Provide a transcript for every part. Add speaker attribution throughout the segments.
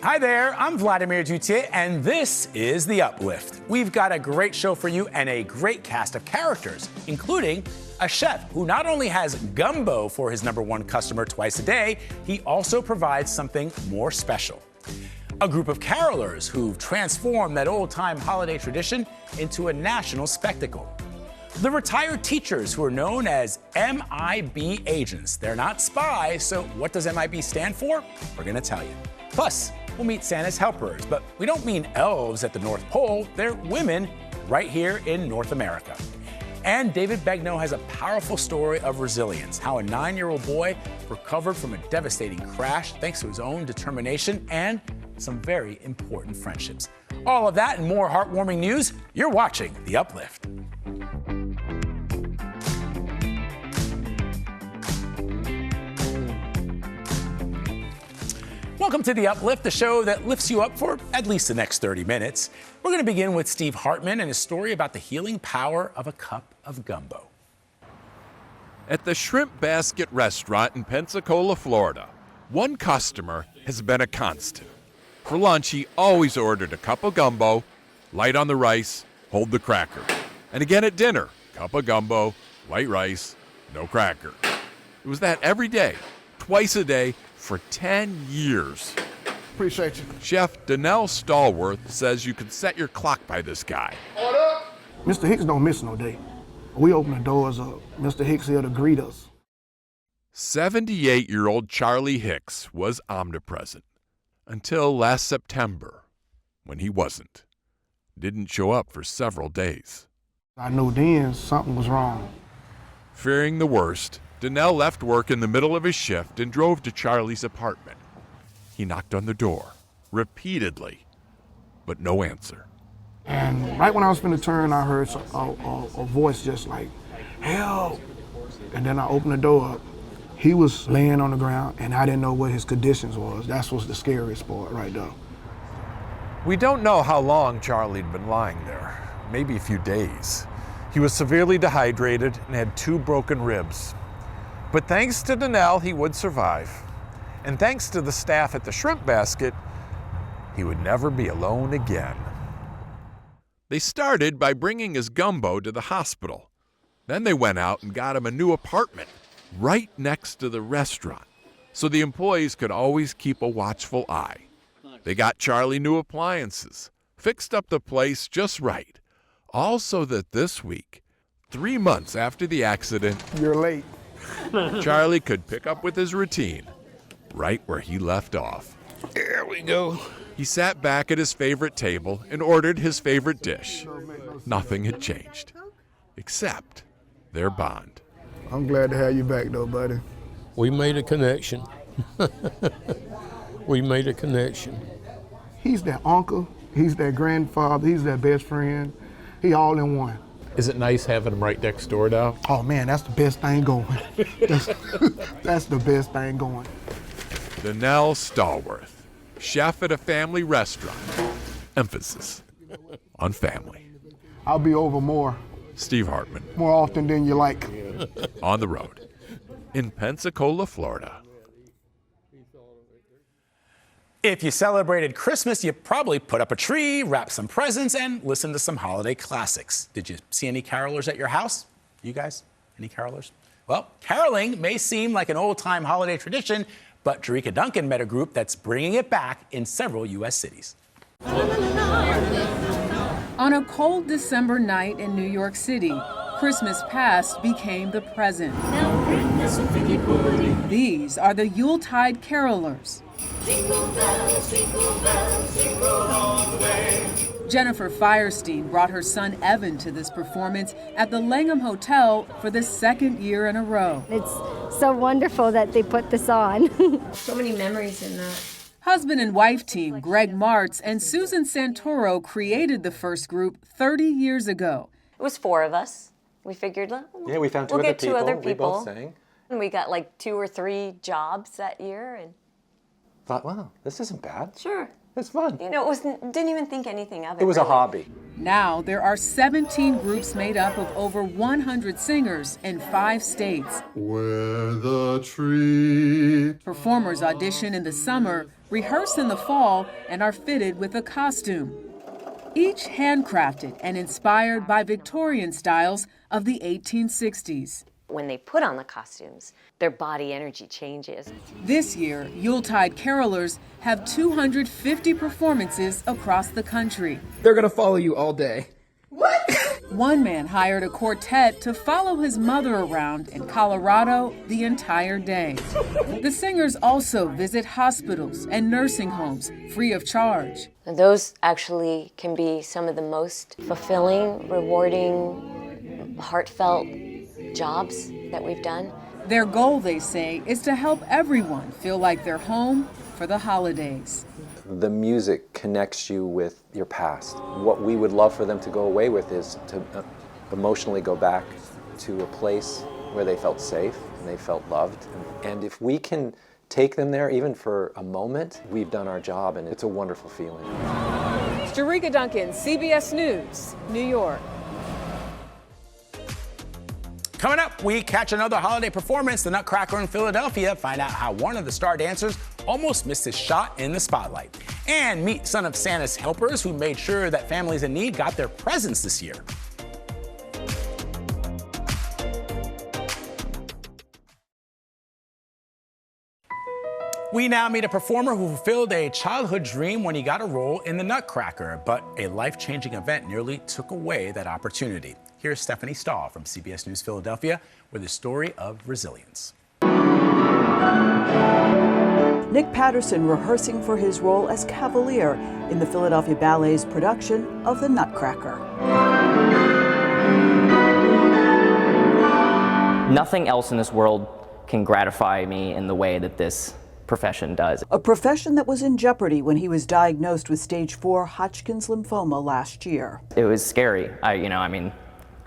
Speaker 1: Hi there, I'm Vladimir Dutier, and this is The Uplift. We've got a great show for you and a great cast of characters, including a chef who not only has gumbo for his #1 customer twice a day, he also provides something more special. A group of carolers who've transformed that old-time holiday tradition into a national spectacle. The retired teachers who are known as MIB agents. They're not spies, so what does MIB stand for? We're going to tell you. Plus, we'll meet Santa's helpers, but we don't mean elves at the North Pole. They're women right here in North America. And David Begnaud has a powerful story of resilience, how a 9-year-old boy recovered from a devastating crash thanks to his own determination and some very important friendships. All of that and more heartwarming news. You're watching The Uplift. Welcome to The Uplift, the show that lifts you up for at least the next 30 minutes. We're going to begin with Steve Hartman and his story about the healing power of a cup of gumbo.
Speaker 2: At the Shrimp Basket restaurant in Pensacola, Florida, one customer has been a constant. For lunch, he always ordered a cup of gumbo, light on the rice, hold the cracker. And again at dinner, cup of gumbo, white rice, no cracker. It was that every day, twice a day, for 10 years.
Speaker 3: Appreciate you.
Speaker 2: Chef Donnell Stallworth says you can set your clock by this guy.
Speaker 3: Order! Mr. Hicks don't miss no day. We open the doors up. Mr. Hicks here to greet us.
Speaker 2: 78-year-old Charlie Hicks was omnipresent until last September, when he wasn't. Didn't show up for several days.
Speaker 3: I knew then something was wrong.
Speaker 2: Fearing the worst, Donnell left work in the middle of his shift and drove to Charlie's apartment. He knocked on the door repeatedly, but no answer.
Speaker 3: And right when I was finna turn, I heard a voice just like, help. And then I opened the door up. He was laying on the ground, and I didn't know what his conditions was. That's what's the scariest part right there.
Speaker 4: We don't know how long Charlie'd been lying there, maybe a few days. He was severely dehydrated and had 2 broken ribs. But thanks to Donnell, he would survive. And thanks to the staff at the Shrimp Basket, he would never be alone again.
Speaker 2: They started by bringing his gumbo to the hospital. Then they went out and got him a new apartment right next to the restaurant, so the employees could always keep a watchful eye. They got Charlie new appliances, fixed up the place just right, all so that this week, 3 months after the accident,
Speaker 3: You're late.
Speaker 2: Charlie could pick up with his routine right where he left off.
Speaker 3: There we go.
Speaker 2: He sat back at his favorite table and ordered his favorite dish. Nothing had changed, except their bond.
Speaker 3: I'm glad to have you back though, buddy.
Speaker 5: We made a connection. We made a connection.
Speaker 3: He's their uncle, he's their grandfather, he's their best friend. He all in one.
Speaker 5: Is it nice having them right next door now?
Speaker 3: Oh man, that's the best thing going. That's the best thing going.
Speaker 2: Donnell Stallworth, chef at a family restaurant. Emphasis on family.
Speaker 3: I'll be over more
Speaker 2: Steve Hartman,
Speaker 3: more often than you like.
Speaker 2: on the road in Pensacola, Florida.
Speaker 1: If you celebrated Christmas, you probably put up a tree, wrapped some presents, and listened to some holiday classics. Did you see any carolers at your house? You guys? Any carolers? Well, caroling may seem like an old-time holiday tradition, but Jerika Duncan met a group that's bringing it back in several U.S. cities.
Speaker 6: On a cold December night in New York City, Christmas past became the present. These are the Yuletide carolers. Jennifer Firestein brought her son Evan to this performance at the Langham Hotel for the 2nd year in a row.
Speaker 7: It's so wonderful that they put this on.
Speaker 8: So many memories in that.
Speaker 6: Husband and wife team Greg Martz and Susan Santoro created the first group 30 years ago.
Speaker 8: It was 4 of us. We figured,
Speaker 9: yeah, we found
Speaker 8: we'll
Speaker 9: two
Speaker 8: get 2 other people.
Speaker 9: We both sang.
Speaker 8: And we got like 2 or 3 jobs that year, and
Speaker 9: Thought, wow, this isn't bad.
Speaker 8: sure.
Speaker 9: It's fun.
Speaker 8: You know, didn't even think anything of it.
Speaker 9: It was a
Speaker 8: really.
Speaker 9: hobby.
Speaker 6: Now there are 17 groups made up of over 100 singers in 5 states.
Speaker 10: Where the tree.
Speaker 6: Performers audition in the summer, rehearse in the fall, and are fitted with a costume. Each handcrafted and inspired by Victorian styles of the 1860s.
Speaker 8: When they put on the costumes, their body energy changes.
Speaker 6: This year, Yuletide carolers have 250 performances across the country.
Speaker 10: They're gonna follow you all day. What?
Speaker 6: One man hired a quartet to follow his mother around in Colorado the entire day. The singers also visit hospitals and nursing homes free of charge.
Speaker 8: And those actually can be some of the most fulfilling, rewarding, heartfelt jobs that we've done.
Speaker 6: Their goal, they say, is to help everyone feel like they're home for the holidays.
Speaker 9: The music connects you with your past. What we would love for them to go away with is to emotionally go back to a place where they felt safe and they felt loved. And if we can take them there, even for a moment, we've done our job, and it's a wonderful feeling.
Speaker 6: Jerika Duncan, CBS News, New York.
Speaker 1: Coming up, we catch another holiday performance, the Nutcracker in Philadelphia. Find out how one of the star dancers almost missed his shot in the spotlight. And meet some of Santa's helpers who made sure that families in need got their presents this year. We now meet a performer who fulfilled a childhood dream when he got a role in the Nutcracker, but a life-changing event nearly took away that opportunity. Here's Stephanie Stahl from CBS News Philadelphia with a story of resilience.
Speaker 11: Nick Patterson rehearsing for his role as Cavalier in the Philadelphia Ballet's production of The Nutcracker.
Speaker 12: Nothing else in this world can gratify me in the way that this profession does.
Speaker 11: A profession that was in jeopardy when he was diagnosed with stage 4 Hodgkin's lymphoma last year.
Speaker 12: It was scary. I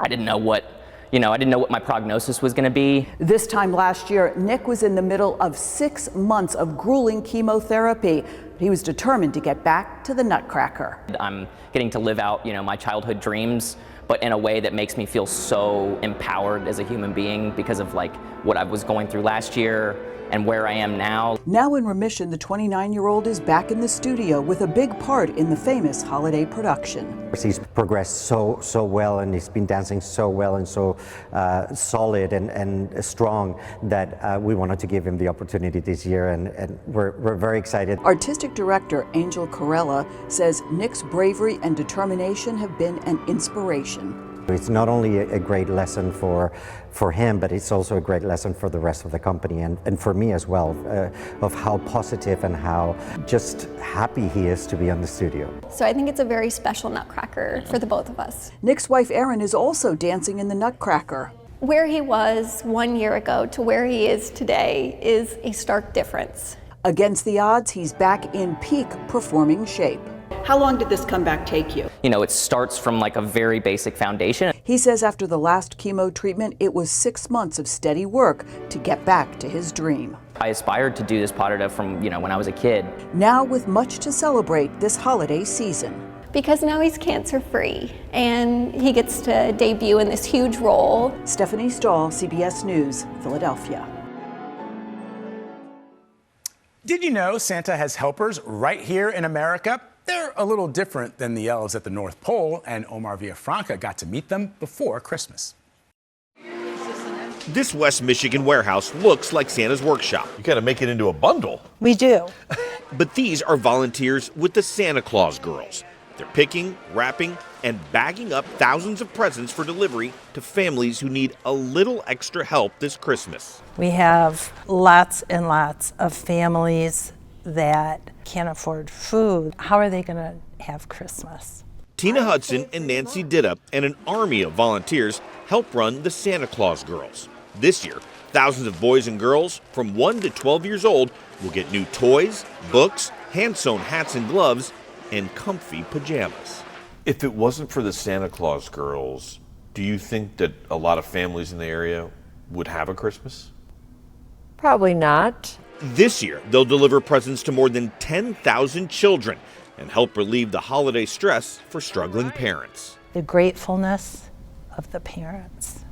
Speaker 12: didn't know what my prognosis was going to be.
Speaker 11: This time last year, Nick was in the middle of 6 months of grueling chemotherapy. He was determined to get back to the Nutcracker.
Speaker 12: I'm getting to live out, my childhood dreams, but in a way that makes me feel so empowered as a human being because of what I was going through last year and where I am now.
Speaker 11: Now in remission, the 29-year-old is back in the studio with a big part in the famous holiday production.
Speaker 13: He's progressed so well, and he's been dancing so well and so solid and strong that we wanted to give him the opportunity this year, and we're very excited.
Speaker 11: Artistic director Angel Corella says Nick's bravery and determination have been an inspiration.
Speaker 13: It's not only a great lesson for him, but it's also a great lesson for the rest of the company and for me as well, of how positive and how just happy he is to be on the studio.
Speaker 7: So I think it's a very special Nutcracker for the both of us.
Speaker 11: Nick's wife Erin is also dancing in the Nutcracker.
Speaker 7: Where he was 1 year ago to where he is today is a stark difference.
Speaker 11: Against the odds, he's back in peak performing shape. How long did this comeback take you?
Speaker 12: It starts from a very basic foundation.
Speaker 11: He says after the last chemo treatment, it was 6 months of steady work to get back to his dream.
Speaker 12: I aspired to do this pas de deux from, when I was a kid.
Speaker 11: Now with much to celebrate this holiday season.
Speaker 7: Because now he's cancer-free and he gets to debut in this huge role.
Speaker 11: Stephanie Stahl, CBS News, Philadelphia.
Speaker 1: Did you know Santa has helpers right here in America? They're a little different than the elves at the North Pole, and Omar Villafranca got to meet them before Christmas.
Speaker 14: This West Michigan warehouse looks like Santa's workshop.
Speaker 4: You gotta make it into a bundle.
Speaker 15: We do.
Speaker 14: But these are volunteers with the Santa Claus girls. They're picking, wrapping, and bagging up thousands of presents for delivery to families who need a little extra help this Christmas.
Speaker 15: We have lots and lots of families that can't afford food. How are they going to have Christmas?
Speaker 14: Tina Hudson and Nancy Ditta and an army of volunteers help run the Santa Claus Girls. This year, thousands of boys and girls from 1 to 12 years old will get new toys, books, hand-sewn hats and gloves, and comfy pajamas.
Speaker 4: If it wasn't for the Santa Claus Girls, do you think that a lot of families in the area would have a Christmas?
Speaker 15: Probably not.
Speaker 14: This year, they'll deliver presents to more than 10,000 children and help relieve the holiday stress for struggling parents.
Speaker 15: The gratefulness of the parents.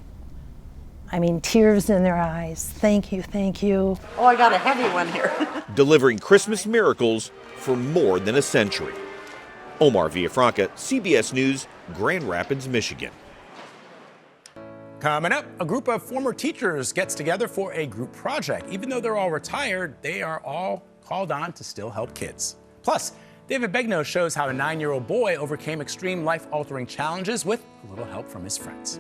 Speaker 15: I mean, tears in their eyes. Thank you, thank you.
Speaker 11: Oh, I got a heavy one here.
Speaker 14: Delivering Christmas miracles for more than a century. Omar Villafranca, CBS News, Grand Rapids, Michigan.
Speaker 1: Coming up, a group of former teachers gets together for a group project. Even though they're all retired, they are all called on to still help kids. Plus, David Begnaud shows how a 9-year-old boy overcame extreme life-altering challenges with a little help from his friends.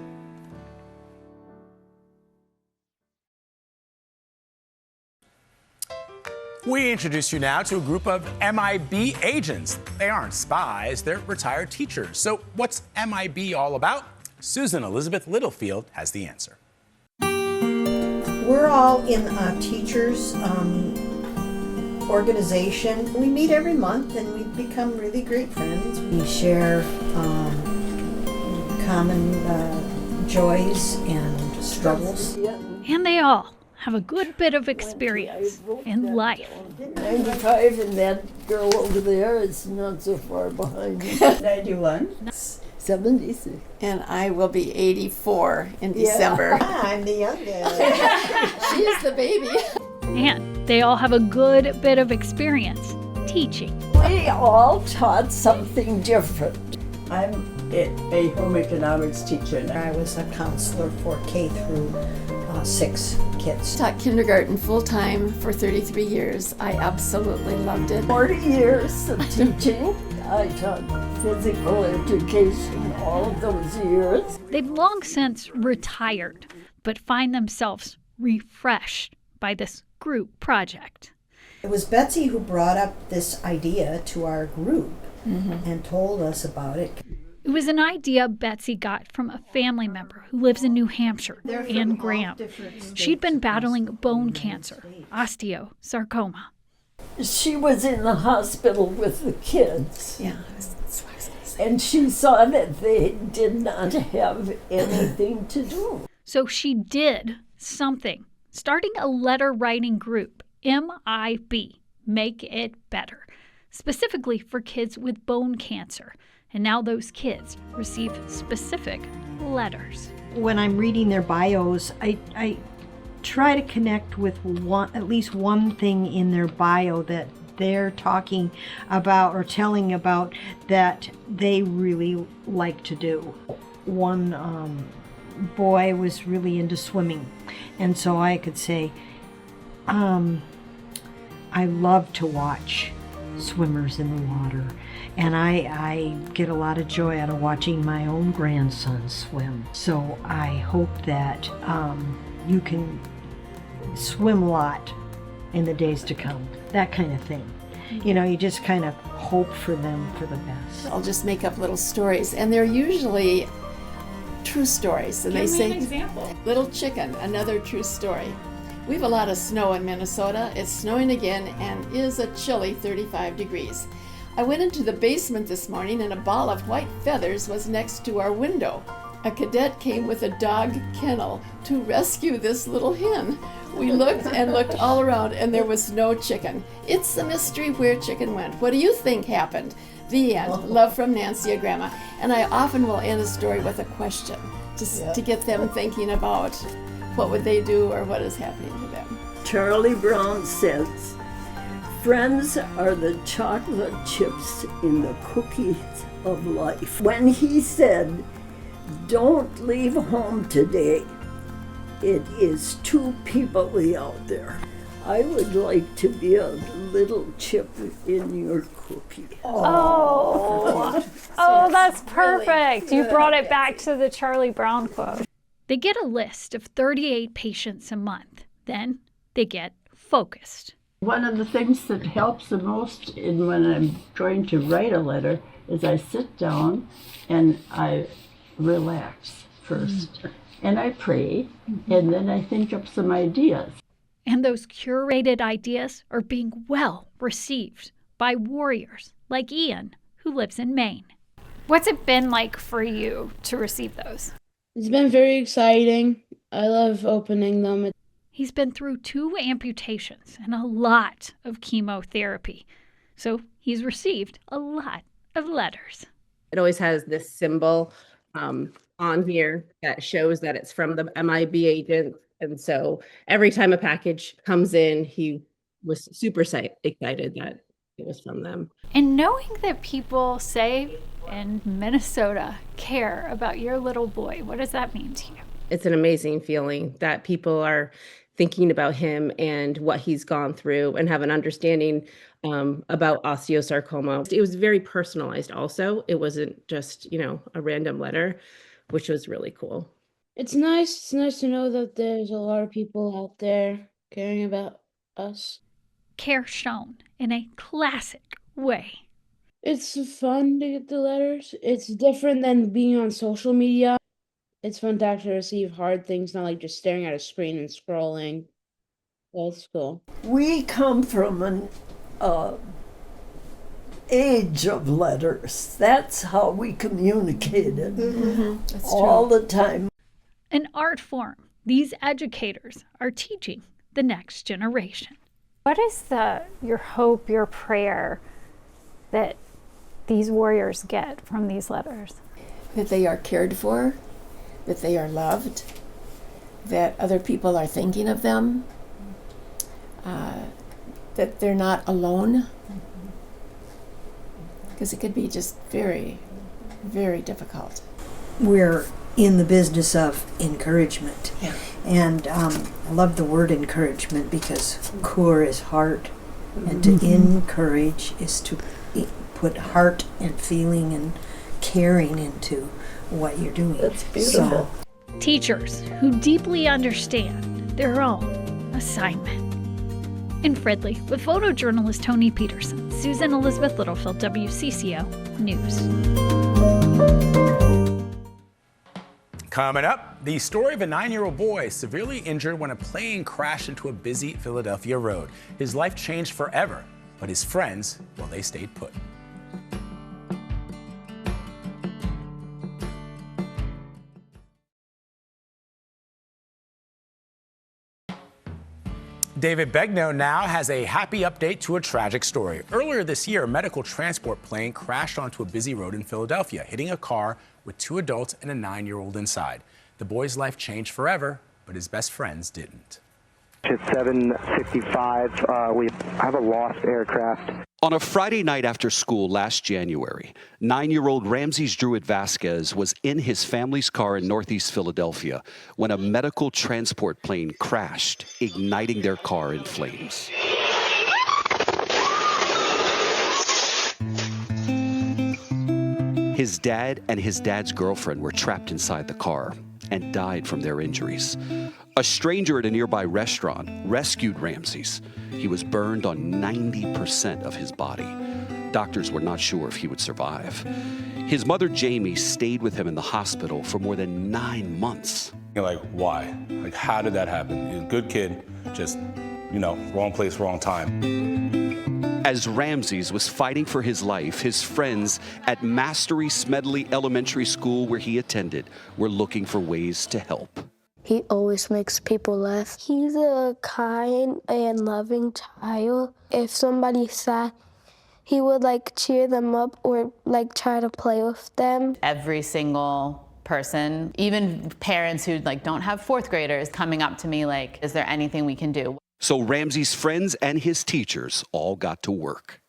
Speaker 1: We introduce you now to a group of MIB agents. They aren't spies, they're retired teachers. So what's MIB all about? Susan Elizabeth Littlefield has the answer.
Speaker 16: We're all in a teachers organization. We meet every month and we become really great friends. We share common joys and struggles.
Speaker 17: And they all have a good bit of experience in life.
Speaker 18: 95, and that girl over there is not so far behind me.
Speaker 16: 91.
Speaker 18: 76.
Speaker 19: And I will be 84 in December.
Speaker 16: I'm the youngest.
Speaker 19: She is the baby.
Speaker 17: And they all have a good bit of experience teaching.
Speaker 18: We all taught something different.
Speaker 20: I'm a home economics teacher.
Speaker 16: I was a counselor for K through 6 kids.
Speaker 19: Taught kindergarten full-time for 33 years. I absolutely loved it.
Speaker 18: 40 years of teaching. I taught physical education all of those years.
Speaker 17: They've long since retired, but find themselves refreshed by this group project.
Speaker 16: It was Betsy who brought up this idea to our group and told us about it.
Speaker 17: It was an idea Betsy got from a family member who lives in New Hampshire, Ann Graham. She'd been battling bone cancer, osteosarcoma.
Speaker 18: She was in the hospital with the kids.
Speaker 19: Yeah, that's what I was going to say.
Speaker 18: And she saw that they did not have anything to do.
Speaker 17: So she did something, starting a letter writing group, MIB, Make It Better, specifically for kids with bone cancer. And now those kids receive specific letters.
Speaker 21: When I'm reading their bios, I try to connect with at least one thing in their bio that they're talking about or telling about that they really like to do. One boy was really into swimming, and so I could say, I love to watch swimmers in the water. And I get a lot of joy out of watching my own grandson swim. So I hope that you can swim a lot in the days to come, that kind of thing. You know, you just kind of hope for them for the best.
Speaker 19: I'll just make up little stories, and they're usually true stories. And
Speaker 17: Give
Speaker 19: they
Speaker 17: me
Speaker 19: say,
Speaker 17: an example.
Speaker 19: Little Chicken, another true story. We have a lot of snow in Minnesota. It's snowing again and is a chilly 35 degrees. I went into the basement this morning and a ball of white feathers was next to our window. A cadet came with a dog kennel to rescue this little hen. We looked and looked all around and there was no chicken. It's a mystery where chicken went. What do you think happened? The end. Love from Nancy, a grandma. And I often will end a story with a question, just to get them thinking about what would they do or what is happening to them.
Speaker 18: Charlie Brown says, friends are the chocolate chips in the cookies of life. When he said, don't leave home today, it is too peoply out there. I would like to be a little chip in your cookie.
Speaker 22: Oh, that's perfect. You brought it back to the Charlie Brown quote.
Speaker 17: They get a list of 38 patients a month. Then they get focused.
Speaker 20: One of the things that helps the most when I'm trying to write a letter is I sit down and I relax first. And I pray, and then I think up some ideas.
Speaker 17: And those curated ideas are being well received by warriors like Ian, who lives in Maine.
Speaker 22: What's it been like for you to receive those?
Speaker 23: It's been very exciting. I love opening them.
Speaker 17: He's been through 2 amputations and a lot of chemotherapy, so he's received a lot of letters.
Speaker 24: It always has this symbol
Speaker 2: on here that shows that it's from the MIB agent. And so every time a package comes in, he was super excited that it was from them.
Speaker 17: And knowing that people say in Minnesota care about your little boy, what does that mean to you?
Speaker 2: It's an amazing feeling that people are thinking about him and what he's gone through and have an understanding about osteosarcoma. It was very personalized also. It wasn't just, a random letter, which was really cool.
Speaker 23: It's nice. It's nice to know that there's a lot of people out there caring about us.
Speaker 17: Care shown in a classic way.
Speaker 23: It's fun to get the letters. It's different than being on social media. It's fun to actually receive hard things, not like just staring at a screen and scrolling. That's cool.
Speaker 18: We come from an age of letters. That's how we communicated all the time.
Speaker 17: An art form these educators are teaching the next generation.
Speaker 22: What is your hope, your prayer that these warriors get from these letters?
Speaker 3: That they are cared for, that they are loved, that other people are thinking of them, that they're not alone, because it could be just very, very difficult.
Speaker 16: We're in the business of encouragement.
Speaker 3: Yeah.
Speaker 16: And I love the word encouragement because cor is heart, and to encourage is to put heart and feeling and caring into what you're doing.
Speaker 18: That's beautiful.
Speaker 17: Teachers who deeply understand their own assignment. In Fridley, with photojournalist Tony Peterson, Susan Elizabeth Littlefield, WCCO News.
Speaker 1: Coming up, the story of a 9-year-old boy severely injured when a plane crashed into a busy Philadelphia road. His life changed forever, but his friends, well, they stayed put. David Begnaud now has a happy update to a tragic story. Earlier this year, a medical transport plane crashed onto a busy road in Philadelphia, hitting a car with 2 adults and a 9-year-old inside. The boy's life changed forever, but his best friends didn't.
Speaker 5: It's 7:65. We have a lost aircraft.
Speaker 24: On a Friday night after school last January, 9-year-old Ramses Druid Vasquez was in his family's car in Northeast Philadelphia when a medical transport plane crashed, igniting their car in flames. His dad and his dad's girlfriend were trapped inside the car and died from their injuries. A stranger at a nearby restaurant rescued Ramses. He was burned on 90% of his body. Doctors were not sure if he would survive. His mother, Jamie, stayed with him in the hospital for more than 9 months.
Speaker 25: Like, why? Like, how did that happen? He's a good kid, just, wrong place, wrong time.
Speaker 24: As Ramses was fighting for his life, his friends at Mastery Smedley Elementary School, where he attended, were looking for ways to help.
Speaker 26: He always makes people laugh. He's a kind and loving child. If somebody's sad, he would cheer them up or try to play with them.
Speaker 27: Every single person, even parents who don't have 4th graders, coming up to me is there anything we can do?
Speaker 24: So Ramses' friends and his teachers all got to work.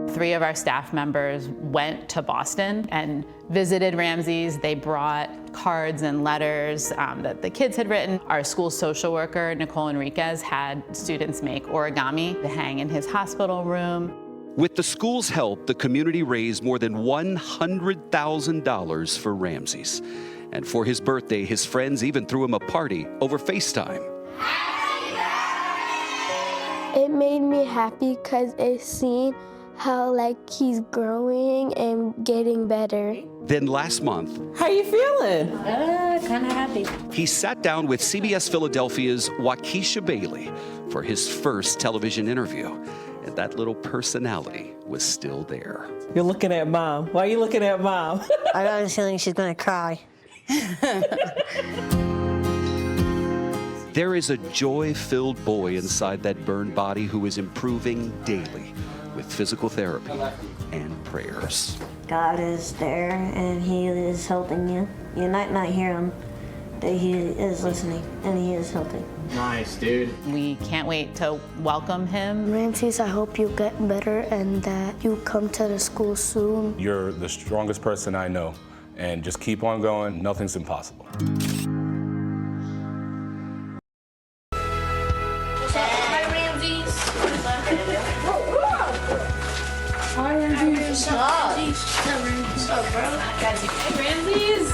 Speaker 27: 3 of our staff members went to Boston and visited Ramses. They brought cards and letters that the kids had written. Our school social worker, Nicole Enriquez, had students make origami to hang in his hospital room.
Speaker 24: With the school's help, the community raised more than $100,000 for Ramses. And for his birthday, his friends even threw him a party over FaceTime.
Speaker 26: It made me happy because it seen how he's growing and getting better.
Speaker 24: Then last month,
Speaker 27: How you feeling?
Speaker 26: Kind of happy.
Speaker 24: he sat down with CBS Philadelphia's Waukesha Bailey for his first television interview. And that little personality was still there.
Speaker 27: You're looking at Mom. Why are you looking at Mom?
Speaker 26: I got a feeling she's going to cry.
Speaker 24: There is a joy-filled boy inside that burned body who is improving daily with physical therapy and prayers.
Speaker 6: God is there and He is helping you. You might not hear Him, but He is listening and He is helping.
Speaker 27: Nice, dude. We can't wait to welcome him.
Speaker 26: Ramses, I hope you get better and that you come to the school soon.
Speaker 25: You're the strongest person I know, and just keep on going. Nothing's impossible.
Speaker 26: Hi, Ramses.
Speaker 23: Hi, Ramses.
Speaker 26: What's up, bro?
Speaker 27: Guys, hey, Ramses.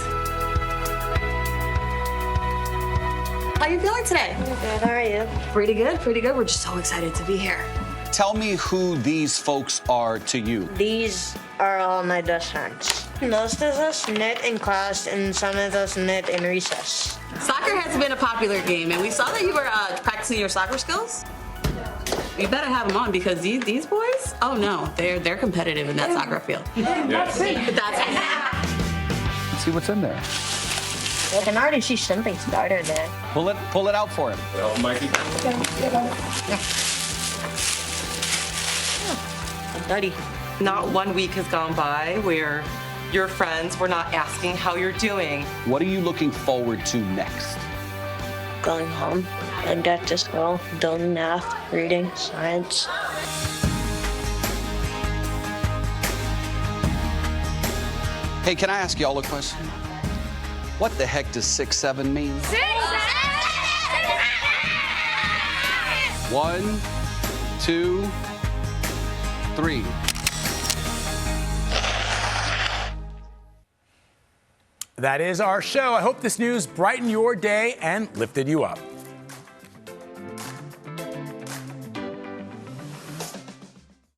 Speaker 7: How you feeling today?
Speaker 6: Good, how are you?
Speaker 7: Pretty good, pretty good. We're just so excited to be here.
Speaker 24: Tell me who these folks are to you.
Speaker 6: These are all my best friends. Most of us knit in class and some of us knit in recess.
Speaker 7: Soccer has been a popular game, and we saw that you were practicing your soccer skills. You better have them on because these boys, oh no, they're competitive in that soccer field.
Speaker 25: Yes.
Speaker 24: Let's see what's in there.
Speaker 6: I can already see something started there.
Speaker 24: Pull it out for him.
Speaker 25: Well, Mikey.
Speaker 7: Buddy,
Speaker 8: not 1 week has gone by where your friends were not asking how you're doing.
Speaker 24: What are you looking forward to next?
Speaker 6: Going home and back to school, doing math, reading, science.
Speaker 24: Hey, can I ask y'all a question? What the heck does 6'7" mean?
Speaker 26: 6, 7,
Speaker 24: 1, 2, 3.
Speaker 1: That is our show. I hope this news brightened your day and lifted you up.